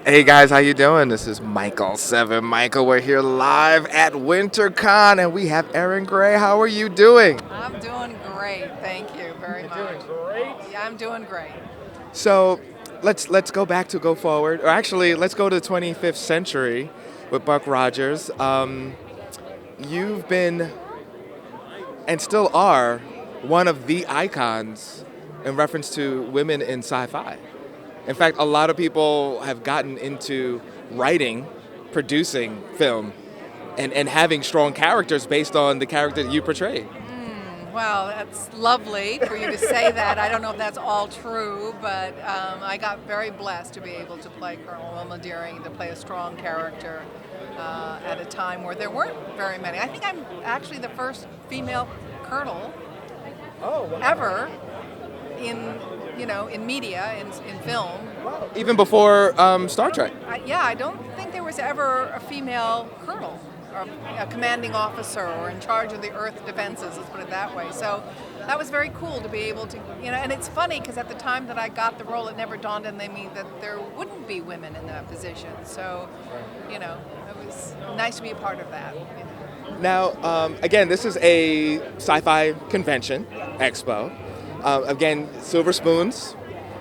Hey guys, how you doing? This is Michael Seven. Michael, we're here live at WinterCon, and we have Erin Gray. How are you doing? I'm doing great. Thank you very much. Great. Yeah, I'm doing great. So, let's go back to go forward, or actually, let's go to the 25th century with Buck Rogers. You've been and still are one of the icons in reference to women in sci-fi. In fact, a lot of people have gotten into writing, producing film, and having strong characters based on the character that you portrayed. Well, that's lovely for you to say that. I don't know if that's all true, but I got very blessed to be able to play Colonel Wilma Deering, to play a strong character at a time where there weren't very many. I think I'm actually the first female colonel ever in media, in film. Even before Star Trek. I don't think there was ever a female colonel or a commanding officer or in charge of the Earth defenses, let's put it that way. So that was very cool to be able to, and it's funny because at the time that I got the role, it never dawned on me that there wouldn't be women in that position. So, it was nice to be a part of that. Now, again, this is a sci-fi convention, expo. Again, Silver Spoons,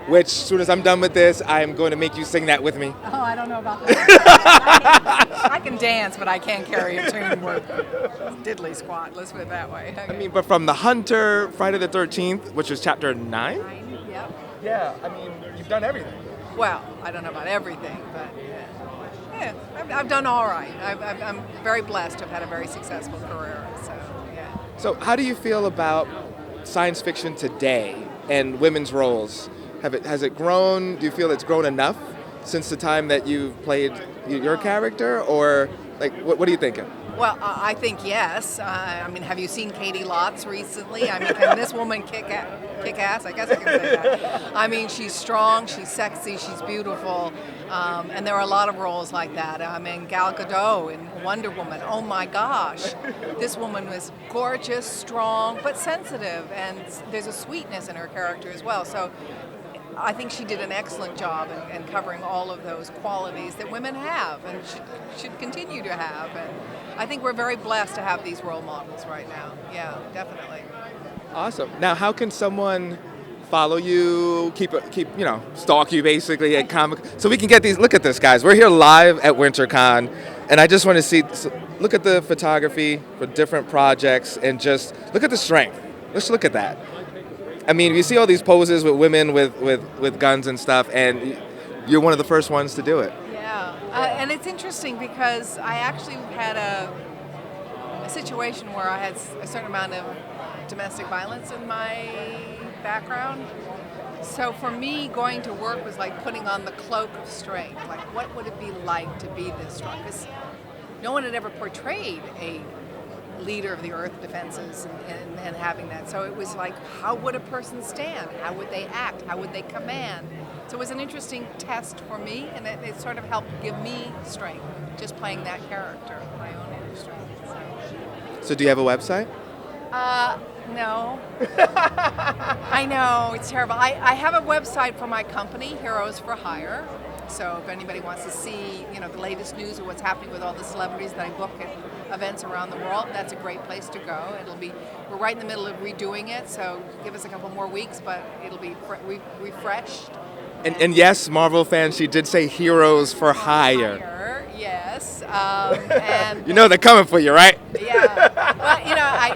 which as soon as I'm done with this, I'm going to make you sing that with me. Oh, I don't know about that. I can dance, but I can't carry a tune worth diddly squat. Let's put it that way. I mean, but from The Hunter, Friday the 13th, which is chapter 9? Yep. Yeah, I mean, you've done everything. Well, I don't know about everything, but yeah, I've done all right. I'm very blessed. I've had a very successful career. So, yeah. So how do you feel about science fiction today and women's roles? Has it grown? Do you feel it's grown enough since the time that you've played your character, or like what are you thinking? Well, I think yes. I mean, have you seen Katie Lotz recently? I mean, can this woman kick ass? I guess I can say that. I mean, she's strong, she's sexy, she's beautiful, and there are a lot of roles like that. I mean, Gal Gadot in Wonder Woman. Oh my gosh, this woman was gorgeous, strong, but sensitive, and there's a sweetness in her character as well. So I think she did an excellent job in covering all of those qualities that women have and should continue to have. And I think we're very blessed to have these role models right now. Yeah, definitely. Awesome. Now, how can someone follow you, keep stalk you basically at comic, so we can get these? Look at this, guys. We're here live at WinterCon, and I just want to see. Look at the photography for different projects, and just look at the strength. Let's look at that. I mean, you see all these poses with women with guns and stuff, and you're one of the first ones to do it. Yeah, and it's interesting because I actually had a situation where I had a certain amount of domestic violence in my background. So for me, going to work was like putting on the cloak of strength. Like, what would it be like to be this strong? Because no one had ever portrayed a leader of the Earth defenses and having that. So it was like, how would a person stand? How would they act? How would they command? So it was an interesting test for me, and it sort of helped give me strength, just playing that character, my own inner strength. So do you have a website? No. I know, it's terrible. I have a website for my company, Heroes for Hire. So if anybody wants to see, the latest news of what's happening with all the celebrities that I book at events around the world, that's a great place to go. We're right in the middle of redoing it, so give us a couple more weeks, but it'll be refreshed. And yes, Marvel fans, she did say Heroes for Hire. Yes. And they're coming for you, right? Yeah. Well,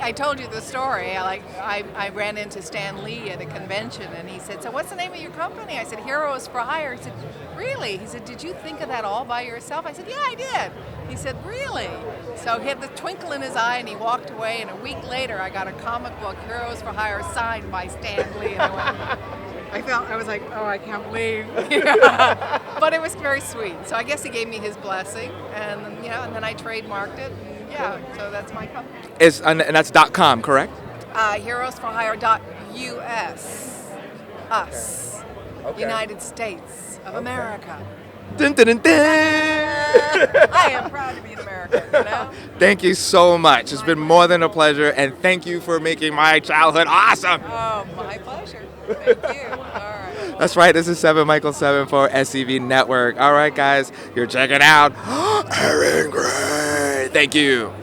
I told you the story. I ran into Stan Lee at a convention, and he said, "So what's the name of your company?" I said, "Heroes for Hire." He said, "Really?" He said, "Did you think of that all by yourself?" I said, "Yeah, I did." He said, "Really?" So he had the twinkle in his eye, and he walked away. And a week later, I got a comic book, Heroes for Hire, signed by Stan Lee. And I was like, oh, I can't believe. But it was very sweet. So I guess he gave me his blessing, and then I trademarked it. And so that's my company. And that's .com, correct? Heroesforhire.us. Us. Okay. United States of America. Dun, dun, dun, dun. I am proud to be an American, Thank you so much. It's been more than a pleasure, and thank you for making my childhood awesome. Oh, my pleasure. Thank you. All right. That's right. This is 7 Michael 7 for SCV Network. All right, guys, you're checking out Erin Gray. Thank you.